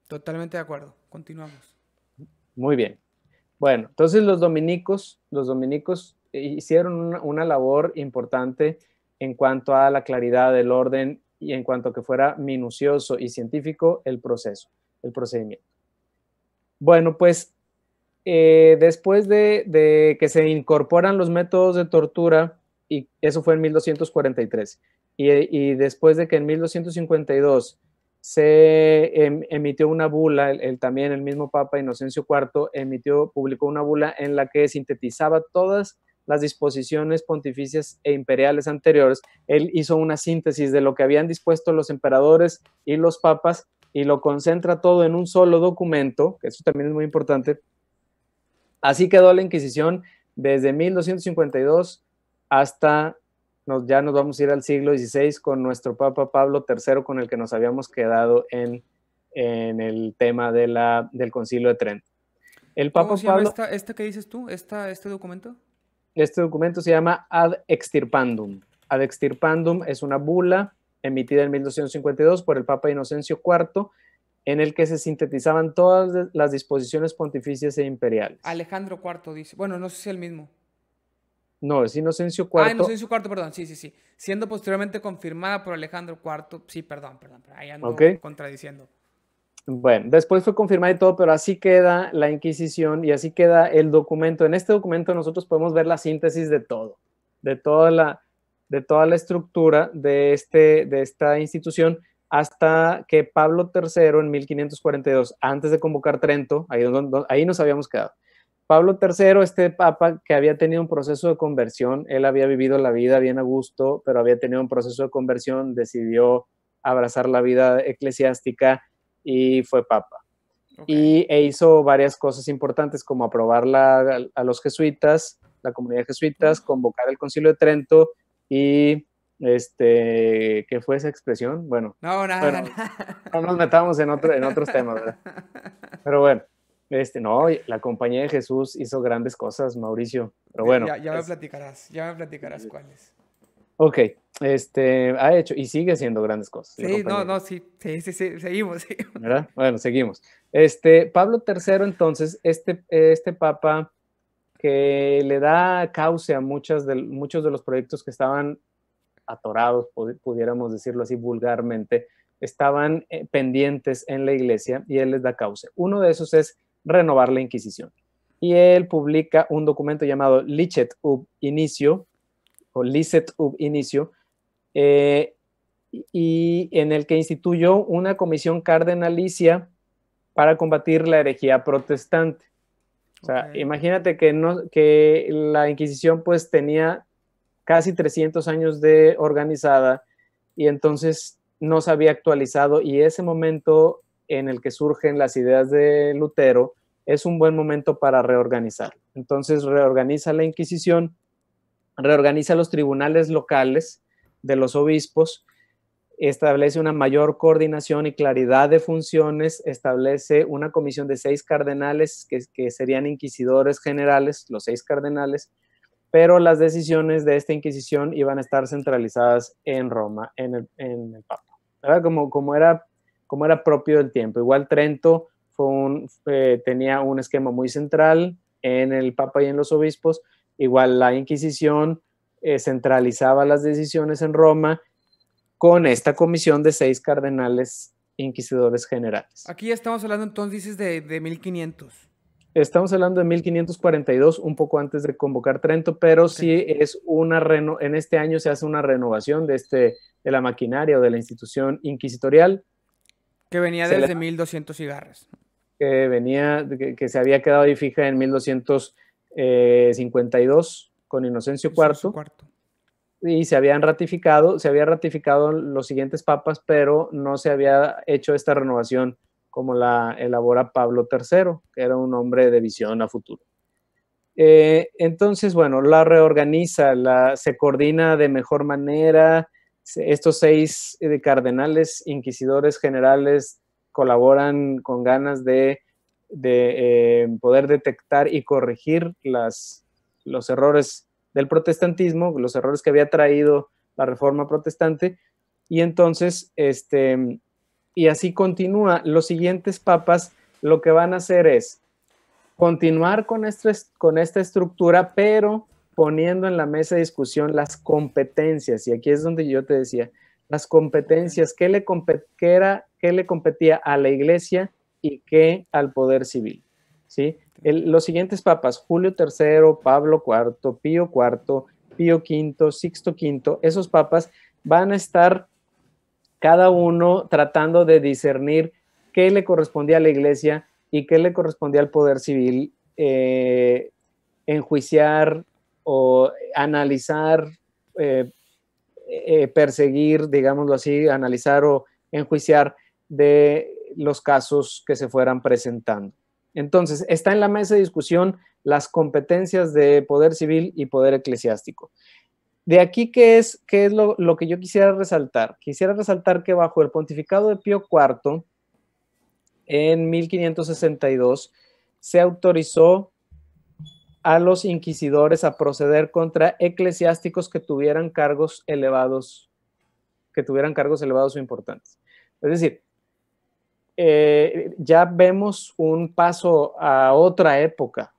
Totalmente de acuerdo. Continuamos. Muy bien. Bueno, entonces los dominicos hicieron una labor importante en cuanto a la claridad del orden y en cuanto a que fuera minucioso y científico el proceso, el procedimiento. Bueno, pues después de que se incorporan los métodos de tortura, y eso fue en 1243, y después de que en 1252 se emitió una bula, también el mismo Papa Inocencio IV publicó una bula en la que sintetizaba todas las disposiciones pontificias e imperiales anteriores. Él hizo una síntesis de lo que habían dispuesto los emperadores y los papas y lo concentra todo en un solo documento, que eso también es muy importante. Así quedó la Inquisición desde 1252 hasta, ya nos vamos a ir al siglo XVI con nuestro Papa Pablo III, con el que nos habíamos quedado en el tema del Concilio de Trento. El ¿Cómo Papa se llama Pablo, esta que dices tú? ¿Este documento? este documento se llama Ad Extirpandum. Ad Extirpandum es una bula emitida en 1252 por el Papa Inocencio IV, en el que se sintetizaban todas las disposiciones pontificias e imperiales. Alejandro IV dice. Bueno, no sé si es el mismo. No, es Inocencio Ah, IV. Inocencio IV, perdón. Sí, sí, sí. Siendo posteriormente confirmada por Alejandro IV. Sí, perdón. Pero ahí ¿Ok? ando contradiciendo. Bueno, después fue confirmada y todo, pero así queda la Inquisición y así queda el documento. En este documento nosotros podemos ver la síntesis de todo, de toda la, de toda la estructura de esta institución, hasta que Pablo III en 1542, antes de convocar Trento, ahí nos habíamos quedado. Pablo III, este papa que había tenido un proceso de conversión, él había vivido la vida bien a gusto, pero había tenido un proceso de conversión, decidió abrazar la vida eclesiástica y fue papa. Ok. E hizo varias cosas importantes, como aprobar a los jesuitas, la comunidad de jesuitas, convocar el Concilio de Trento y, ¿qué fue esa expresión? No, nada, Bueno, nada. no nos metamos en otros temas, ¿verdad? Pero bueno, no, la Compañía de Jesús hizo grandes cosas, Mauricio. Pero bueno, Ya me platicarás cuáles. ok, ha hecho y sigue haciendo grandes cosas la Sí, Compañía no, de no, Jesús. sí, sí, sí, sí, seguimos, seguimos. ¿Verdad? Bueno, seguimos. Pablo III, entonces, este papa que le da cauce a muchos de los proyectos que estaban atorados, pudiéramos decirlo así vulgarmente, estaban pendientes en la iglesia y él les da cauce. Uno de esos es renovar la Inquisición. Y él publica un documento llamado Licet ub Inicio, o Licet ub Inicio, eh, y en el que instituyó una comisión cardenalicia para combatir la herejía protestante. O Ok. sea, imagínate que la Inquisición pues tenía casi 300 años de organizada y entonces no se había actualizado, y ese momento en el que surgen las ideas de Lutero es un buen momento para reorganizar. Entonces reorganiza la Inquisición, reorganiza los tribunales locales de los obispos, establece una mayor coordinación y claridad de funciones, establece una comisión de 6 cardenales que serían inquisidores generales, los 6 cardenales, pero las decisiones de esta Inquisición iban a estar centralizadas en Roma, en el Papa, ¿verdad? Como era propio del tiempo. Igual Trento tenía un esquema muy central en el Papa y en los obispos. Igual la Inquisición centralizaba las decisiones en Roma con esta comisión de 6 cardenales inquisidores generales. Aquí ya estamos hablando entonces, dices, de 1500. Estamos hablando de 1542, un poco antes de convocar Trento, pero Ok. sí en este año se hace una renovación de la maquinaria o de la institución inquisitorial. Que venía Se le desde 1200 cigarras. que se había quedado ahí fija en 1252 con Inocencio Inocencio IV, IV. y se había ratificado los siguientes papas, pero no se había hecho esta renovación como la elabora Pablo III, que era un hombre de visión a futuro. Entonces, bueno, la reorganiza, se coordina de mejor manera. Estos 6 cardenales inquisidores generales colaboran con ganas de poder detectar y corregir los errores del protestantismo, los errores que había traído la reforma protestante, y entonces y así continúa. Los siguientes papas lo que van a hacer es continuar con esta estructura, pero poniendo en la mesa de discusión las competencias. Y aquí es donde yo te decía, las competencias, ¿qué le competía a la Iglesia y qué al poder civil? ¿Sí? Los siguientes papas, Julio III, Pablo IV, Pío IV, Pío V, Sixto V, esos papas van a estar cada uno tratando de discernir qué le correspondía a la Iglesia y qué le correspondía al poder civil enjuiciar o analizar, perseguir, digámoslo así, analizar o enjuiciar de los casos que se fueran presentando. Entonces, está en la mesa de discusión las competencias de poder civil y poder eclesiástico. De aquí, ¿qué es lo que yo quisiera resaltar? Quisiera resaltar que bajo el pontificado de Pío IV, en 1562, se autorizó a los inquisidores a proceder contra eclesiásticos que tuvieran cargos elevados o importantes. Es decir, ya vemos un paso a otra época.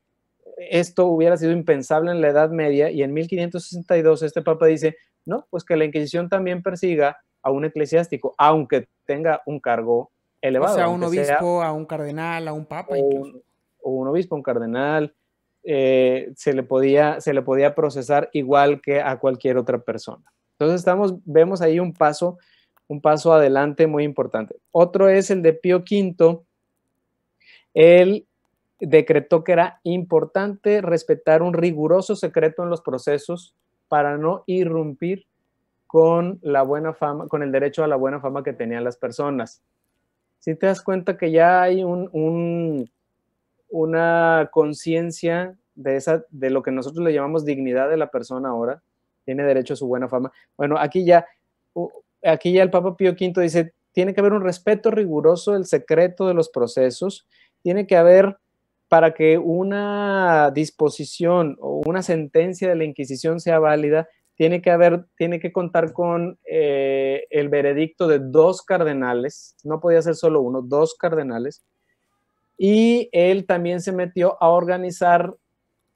Esto hubiera sido impensable en la Edad Media y en 1562 este papa dice, no, pues que la Inquisición también persiga a un eclesiástico, aunque tenga un cargo elevado. O sea, a un aunque obispo, a un cardenal, a un papa incluso. O un obispo, un cardenal, se le podía procesar igual que a cualquier otra persona. Entonces vemos ahí un paso adelante muy importante. Otro es el de Pío V. Él decretó que era importante respetar un riguroso secreto en los procesos para no irrumpir con la buena fama, con el derecho a la buena fama que tenían las personas. Si te das cuenta que ya hay una conciencia de lo que nosotros le llamamos dignidad de la persona ahora, tiene derecho a su buena fama. Bueno, aquí ya el Papa Pío V dice, tiene que haber un respeto riguroso del secreto de los procesos, tiene que haber, para que una disposición o una sentencia de la Inquisición sea válida, tiene que contar con el veredicto de 2 cardenales, no podía ser solo uno, 2 cardenales, y él también se metió a organizar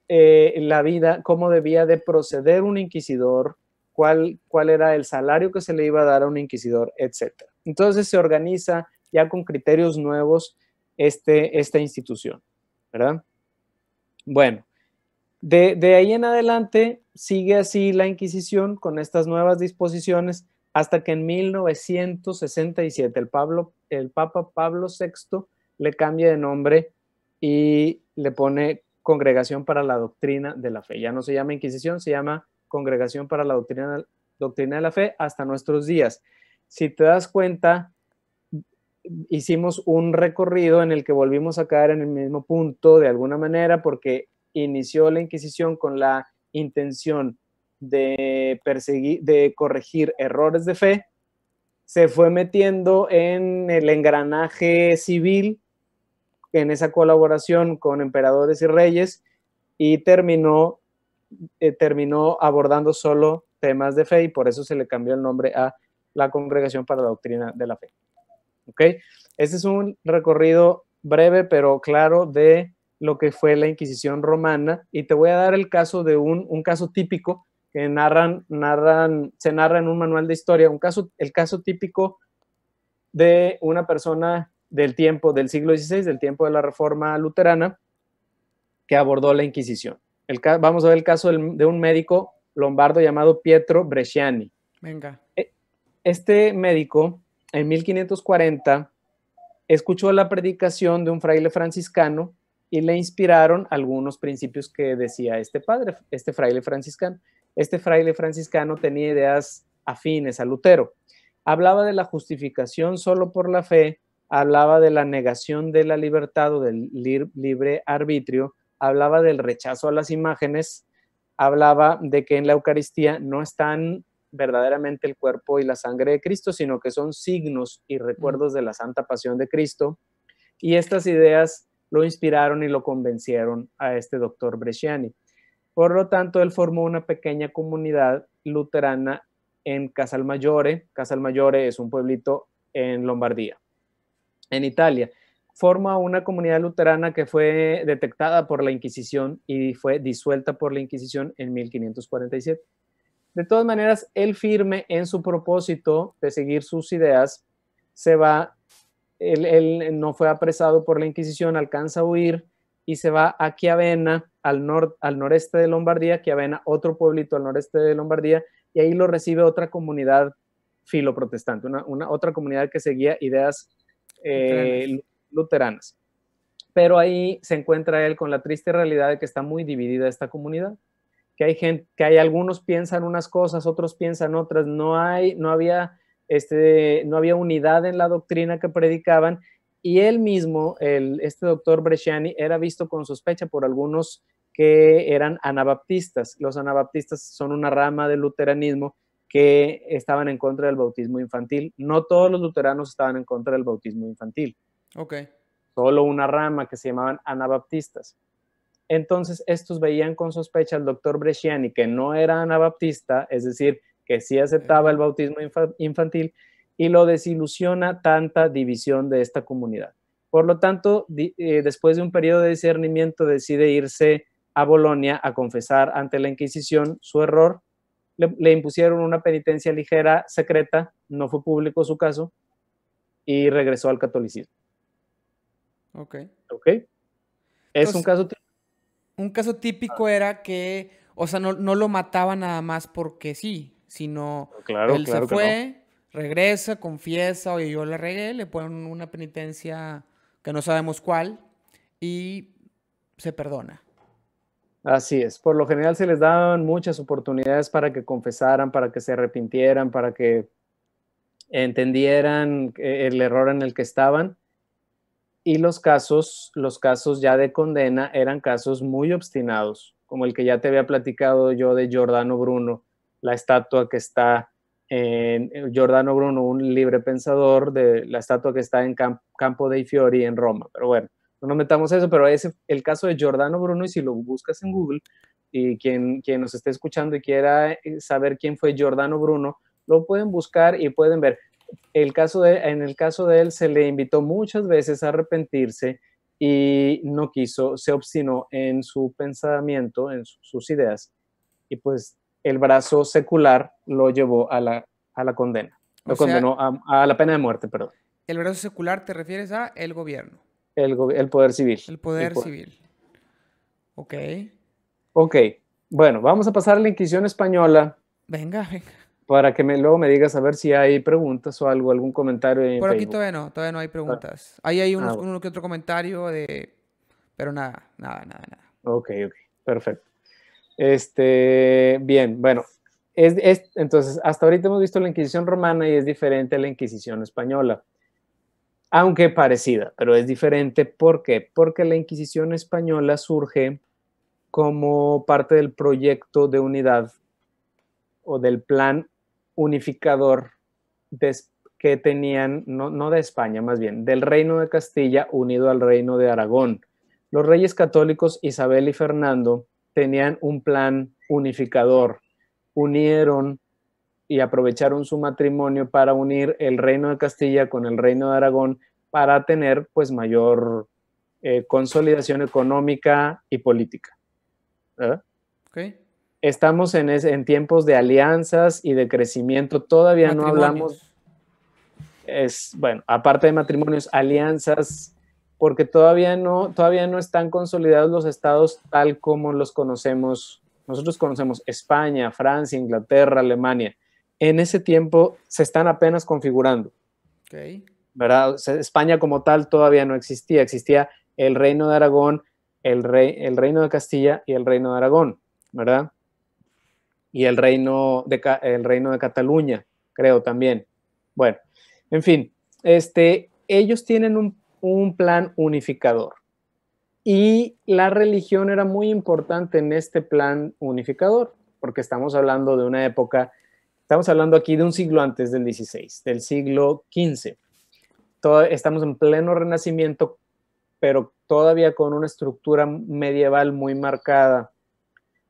la vida, cómo debía de proceder un inquisidor, cuál era el salario que se le iba a dar a un inquisidor, etc. Entonces se organiza ya con criterios nuevos esta institución, ¿verdad? Bueno, de ahí en adelante sigue así la Inquisición con estas nuevas disposiciones hasta que en 1967 el Papa Pablo VI le cambia de nombre y le pone Congregación para la Doctrina de la Fe. Ya no se llama Inquisición, se llama Congregación para la Doctrina de la Fe hasta nuestros días. Si te das cuenta, hicimos un recorrido en el que volvimos a caer en el mismo punto de alguna manera porque inició la Inquisición con la intención de corregir errores de fe, se fue metiendo en el engranaje civil, en esa colaboración con emperadores y reyes, y terminó abordando solo temas de fe, y por eso se le cambió el nombre a la Congregación para la Doctrina de la Fe. ¿Ok? Este es un recorrido breve pero claro de lo que fue la Inquisición romana, y te voy a dar el caso de un caso típico que se narra en un manual de historia, el caso típico de una persona del siglo XVI, del tiempo de la Reforma Luterana, que abordó la Inquisición. Vamos a ver el caso de un médico lombardo llamado Pietro Bresciani. Venga. Este médico, en 1540, escuchó la predicación de un fraile franciscano y le inspiraron algunos principios que decía este fraile franciscano. Este fraile franciscano tenía ideas afines a Lutero. Hablaba de la justificación solo por la fe, hablaba de la negación de la libertad o del libre arbitrio, hablaba del rechazo a las imágenes, hablaba de que en la Eucaristía no están verdaderamente el cuerpo y la sangre de Cristo, sino que son signos y recuerdos de la Santa Pasión de Cristo. Y estas ideas lo inspiraron y lo convencieron a este doctor Bresciani. Por lo tanto, él formó una pequeña comunidad luterana en Casalmaggiore. Casalmaggiore es un pueblito en Lombardía. en Italia. Forma una comunidad luterana que fue detectada por la Inquisición y fue disuelta por la Inquisición en 1547. De todas maneras, él firme en su propósito de seguir sus ideas, se va, él no fue apresado por la Inquisición, alcanza a huir y se va a Chiavenna, al noreste de Lombardía, Chiavenna, otro pueblito al noreste de Lombardía, y ahí lo recibe otra comunidad filoprotestante, otra comunidad que seguía ideas luteranas. Pero ahí se encuentra él con la triste realidad de que está muy dividida esta comunidad, que hay gente, que hay algunos piensan unas cosas, otros piensan otras, no había unidad en la doctrina que predicaban, y él mismo, este doctor Bresciani, era visto con sospecha por algunos que eran anabaptistas. Los anabaptistas son una rama del luteranismo que estaban en contra del bautismo infantil. No todos los luteranos estaban en contra del bautismo infantil. Ok. Solo una rama que se llamaban anabaptistas. Entonces, estos veían con sospecha al doctor Bresciani, que no era anabaptista, es decir, que sí aceptaba el bautismo infantil, y lo desilusiona tanta división de esta comunidad. Por lo tanto, después de un periodo de discernimiento, decide irse a Bolonia a confesar ante la Inquisición su error. Le impusieron una penitencia ligera, secreta, no fue público su caso, y regresó al catolicismo. Ok. ¿Ok? Es Entonces, un caso típico era que, o sea, no lo mataba nada más porque sí, sino él se fue, regresa, confiesa, oye, yo la regué, le ponen una penitencia que no sabemos cuál y se perdona. Así es. Por lo general se les daban muchas oportunidades para que confesaran, para que se arrepintieran, para que entendieran el error en el que estaban. Y los casos ya de condena eran casos muy obstinados, como el que ya te había platicado yo de Giordano Bruno, la estatua que está en Giordano Bruno, un libre pensador, de la estatua que está en Campo dei Fiori en Roma. Pero bueno, no nos metamos eso, pero ese el caso de Giordano Bruno, y si lo buscas en Google, y quien nos esté escuchando y quiera saber quién fue Giordano Bruno, lo pueden buscar y pueden ver. En el caso de él se le invitó muchas veces a arrepentirse y no quiso, se obstinó en su pensamiento, en sus ideas, y pues el brazo secular lo llevó a la condena, lo condenó a la pena de muerte, perdón. El brazo secular te refieres a el gobierno. El poder civil. El poder civil. Ok. Ok, bueno, vamos a pasar a la Inquisición española. Venga, venga. Para que luego me digas a ver si hay preguntas o algún comentario en Por aquí Facebook. todavía no hay preguntas. Ahí hay bueno. uno que otro comentario pero nada. Ok, perfecto. Bien, bueno, entonces hasta ahorita hemos visto la Inquisición romana y es diferente a la Inquisición española, aunque parecida, pero es diferente. ¿Por qué? Porque la Inquisición española surge como parte del proyecto de unidad o del plan unificador que tenían, no de España, más bien, del Reino de Castilla unido al Reino de Aragón. Los reyes católicos Isabel y Fernando tenían un plan unificador, unieron y aprovecharon su matrimonio para unir el Reino de Castilla con el Reino de Aragón para tener pues mayor consolidación económica y política. ¿Verdad? Okay. Estamos en tiempos de alianzas y de crecimiento. Todavía no hablamos, bueno, aparte de matrimonios, alianzas, porque todavía no están consolidados los estados tal como los conocemos. Nosotros conocemos España, Francia, Inglaterra, Alemania. En ese tiempo se están apenas configurando. Okay. ¿Verdad? O sea, España como tal todavía no existía. Existía el Reino de Aragón, el Reino de Castilla y el Reino de Aragón, ¿verdad? Y el reino de Cataluña, creo también. Bueno, en fin, ellos tienen un plan unificador. Y la religión era muy importante en este plan unificador, porque estamos hablando de una época, estamos hablando aquí de un siglo antes del XVI, del siglo XV. Estamos en pleno Renacimiento, pero todavía con una estructura medieval muy marcada.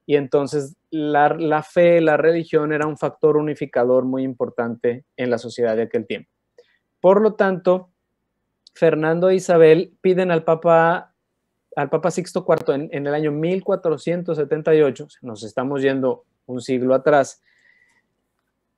Y entonces la fe, la religión era un factor unificador muy importante en la sociedad de aquel tiempo. Por lo tanto, Fernando e Isabel piden al Papa Sixto IV en el año 1478, nos estamos yendo un siglo atrás,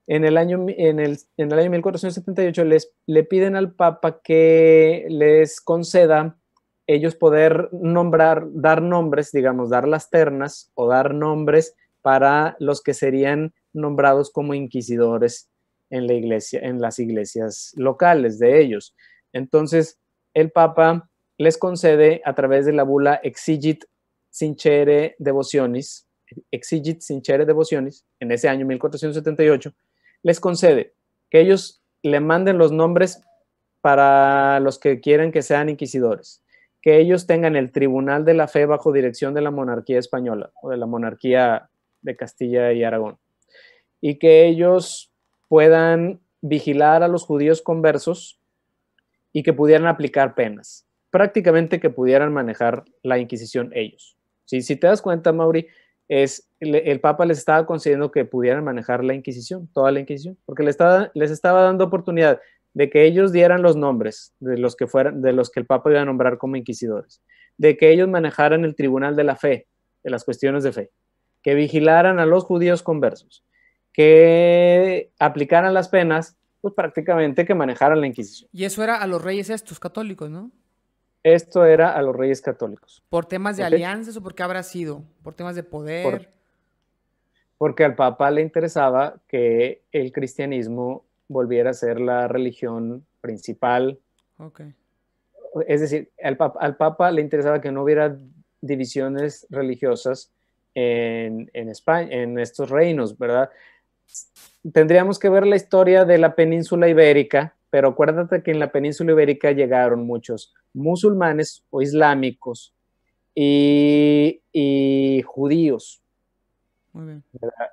en el año 1478 le piden al Papa que les conceda ellos poder dar nombres, digamos, dar las ternas o dar nombres para los que serían nombrados como inquisidores en la iglesia, en las iglesias locales de ellos. Entonces, el Papa les concede a través de la bula Exigit Sincere Devotionis, en ese año 1478, les concede que ellos le manden los nombres para los que quieren que sean inquisidores, que ellos tengan el Tribunal de la Fe bajo dirección de la monarquía española o de la monarquía de Castilla y Aragón, y que ellos puedan vigilar a los judíos conversos y que pudieran aplicar penas, prácticamente que pudieran manejar la Inquisición ellos. Si te das cuenta, Mauri, el Papa les estaba concediendo que pudieran manejar la Inquisición, toda la Inquisición, porque les estaba dando oportunidad de que ellos dieran los nombres de los que el Papa iba a nombrar como inquisidores, de que ellos manejaran el Tribunal de la Fe, de las cuestiones de fe, que vigilaran a los judíos conversos, que aplicaran las penas, pues prácticamente que manejaran la Inquisición. Y eso era a los reyes estos católicos, ¿no? Esto era a los reyes católicos. ¿Por temas de alianzas o por qué habrá sido? ¿Por temas de poder? Porque al Papa le interesaba que el cristianismo volviera a ser la religión principal. Okay. Es decir, al Papa le interesaba que no hubiera divisiones religiosas en España, en estos reinos, ¿verdad? Tendríamos que ver la historia de la península ibérica, pero acuérdate que en la península ibérica llegaron muchos musulmanes o islámicos y judíos. Muy bien. ¿Verdad?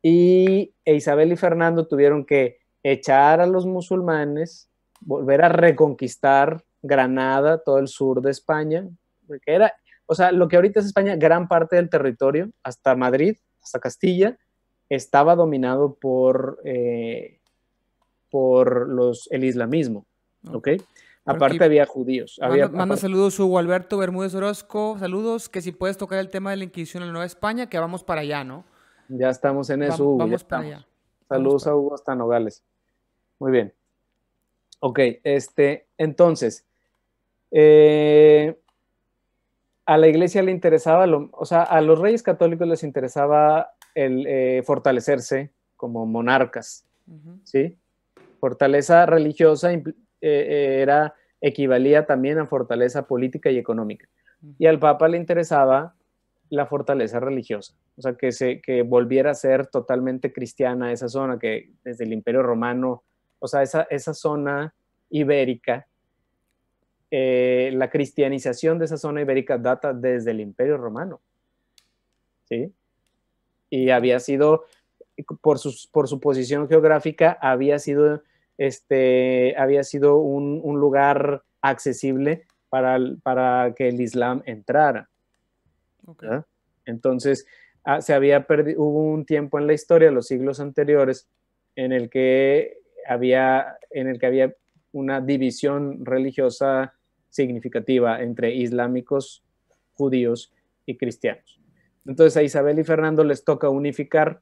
Y Isabel y Fernando tuvieron que echar a los musulmanes, volver a reconquistar Granada, todo el sur de España, que era, o sea, lo que ahorita es España, gran parte del territorio, hasta Madrid, hasta Castilla, estaba dominado por el islamismo, ¿ok? Aparte había judíos. Manda saludos Hugo Alberto Bermúdez Orozco, saludos, que si puedes tocar el tema de la Inquisición en la Nueva España, que vamos para allá, ¿no? Ya estamos en eso, Hugo. Vamos para allá. Saludos a Hugo hasta Nogales. Muy bien. Ok, entonces, a la iglesia le interesaba, o sea, a los reyes católicos les interesaba el fortalecerse como monarcas, ¿sí? Fortaleza religiosa equivalía también a fortaleza política y económica. Y al Papa le interesaba la fortaleza religiosa, o sea, que volviera a ser totalmente cristiana esa zona, que desde el Imperio Romano, o sea, esa zona ibérica, la cristianización de esa zona ibérica data desde el Imperio Romano, ¿sí? Y había sido, por su posición geográfica, había sido un lugar accesible para que el Islam entrara. Okay. Entonces, hubo un tiempo en la historia, los siglos anteriores, en el que había una división religiosa significativa entre islámicos, judíos y cristianos. Entonces a Isabel y Fernando les toca unificar,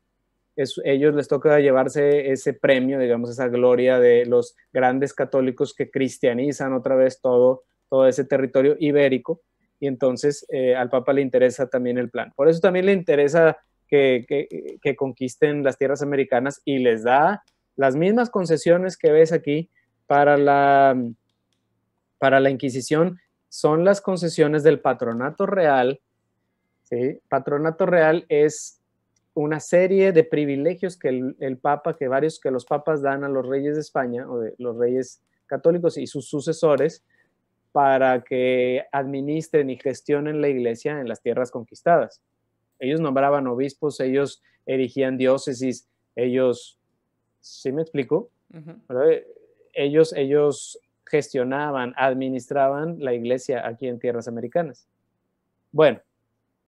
ellos les toca llevarse ese premio, digamos, esa gloria de los grandes católicos que cristianizan otra vez todo ese territorio ibérico, y entonces al Papa le interesa también el plan. Por eso también le interesa que conquisten las tierras americanas, y les da las mismas concesiones que ves aquí para la Inquisición, son las concesiones del patronato real. ¿Sí? Patronato real es una serie de privilegios que el Papa, que los papas dan a los reyes de España, o de los reyes católicos y sus sucesores, para que administren y gestionen la iglesia en las tierras conquistadas. Ellos nombraban obispos, ellos erigían diócesis, ellos, ¿sí me explico? Ellos gestionaban, administraban la iglesia aquí en tierras americanas. Bueno,